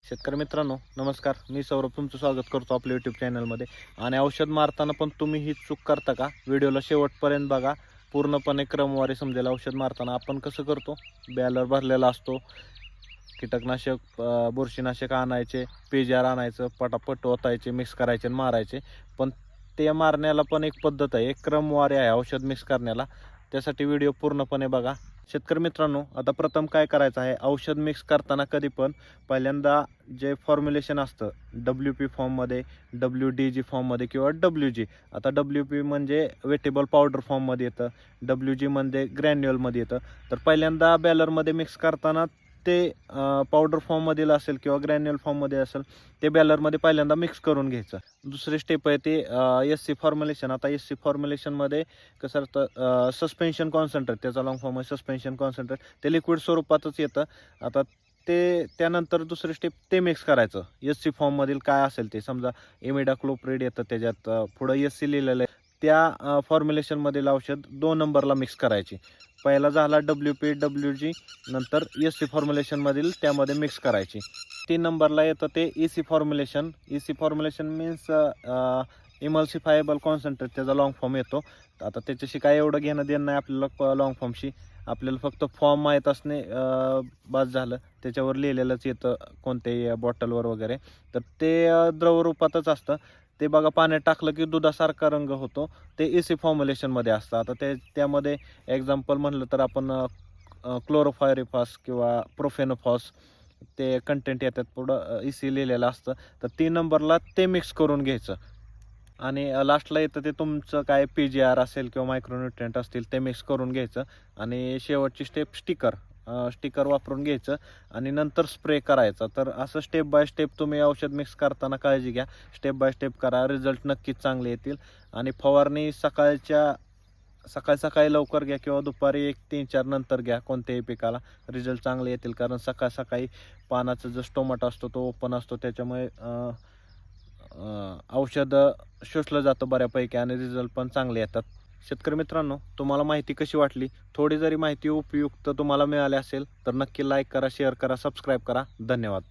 शेतकरी मित्रांनो नमस्कार. मी सौरभ तुमचं स्वागत करतो आपल्या यूट्यूब चॅनलमध्ये. आणि औषध मारताना पण तुम्ही ही चूक करता का? व्हिडिओला शेवटपर्यंत बघा, पूर्णपणे क्रमवारी समजेल. औषध मारताना आपण कसं करतो, बॅलर भरलेला असतो, कीटकनाशक बुरशीनाशक आणायचे, पेजार आणायचं, पटापट ओतायचे, मिक्स करायचे आणि मारायचे. पण ते मारण्याला पण एक पद्धत आहे, एक क्रमवारी आहे औषध मिक्स करण्याला. त्यासाठी व्हिडिओ पूर्णपणे बघा. शेतकरी मित्रांनो, आता प्रथम काय करायचं आहे, औषध मिक्स करताना कधी पण पहिल्यांदा जे फॉर्म्युलेशन असतं WP फॉर्ममध्ये, WDG फॉर्ममध्ये किंवा WG. आता WP म्हणजे वेटेबल पावडर फॉर्ममध्ये येतं, WG म्हणजे ग्रॅन्युअलमध्ये येतं. तर पहिल्यांदा बॅलरमध्ये मिक्स करताना ते पावडर फॉर्ममधील असेल किंवा ग्रॅन्युअल फॉर्ममध्ये असेल, ते बॅलरमध्ये पहिल्यांदा मिक्स करून घ्यायचं. दुसरी स्टेप आहे ते SC फॉर्म्युलेशन. आता SC फॉर्म्युलेशनमध्ये कसं असतं, सस्पेन्शन कॉन्सन्ट्रेट, त्याचा लॉंग फॉर्म आहे सस्पेन्शन कॉन्सन्ट्रेट. ते लिक्विड स्वरूपातच येतं. आता त्यानंतर दुसरी स्टेप ते मिक्स करायचं. SC फॉर्ममधील काय असेल ते, समजा इमिडाक्लोप्रिड येतं त्याच्यात, पुढं SC लिहिलेलं आहे, त्या फॉर्म्युलेशनमधील औषध 2 नंबरला मिक्स करायची. पहिला झाला WP WG, नंतर SC फॉर्म्युलेशनमधील त्यामध्ये मिक्स करायची. 3 नंबरला येतं ते EC formulation. EC formulation means emulsifiable concentrate, त्याचा लॉंग फॉर्म येतो. आता त्याच्याशी काय एवढं घेणं देणं नाही आपल्याला लॉंग फॉर्मशी. आपल्याला फक्त फॉर्म माहीत असणे बस झालं. त्याच्यावर लिहिलेलंच येतं कोणत्याही बॉटलवर वगैरे. तर ते द्रवरूपातच असतं. ते बघा, पाण्यात टाकलं की दुधासारखा रंग होतो. ते EC फॉर्म्युलेशनमध्ये असतं. आता त्यामध्ये एक्झाम्पल म्हणलं तर आपण क्लोरोफायरिफॉस किंवा प्रोफेनोफॉस ते कंटेंट येतात, पुढं EC लिहिलेलं असतं. तर 3 नंबरला ते मिक्स करून घ्यायचं. आणि लास्टला येतं ते तुमचं काय PGR असेल किंवा मायक्रोन्युट्रिएंट असतील ते मिक्स करून घ्यायचं. आणि शेवटची स्टेप स्टिकर वापरून घ्यायचं आणि नंतर स्प्रे करायचा. तर असं स्टेप बाय स्टेप तुम्ही औषध मिक्स करताना काळजी घ्या. स्टेप बाय स्टेप करा, रिझल्ट नक्कीच चांगले येतील. आणि फवारणी सकाळी लवकर घ्या किंवा दुपारी 1-3-4 नंतर घ्या. कोणत्याही पिकाला रिझल्ट चांगले येतील, कारण सकाळी पानाचा जो स्टोमॅट असतो तो ओपन असतो, त्याच्यामुळे औषध शोषलं जातं बऱ्यापैकी आणि रिझल्ट पण चांगले येतात. शेतकरी मित्रांनो, तुम्हाला माहिती कशी वाटली? थोडी जरी माहिती उपयुक्त तुम्हाला मिळाली असेल तर नक्की लाईक करा, शेअर करा, सबस्क्राईब करा. धन्यवाद.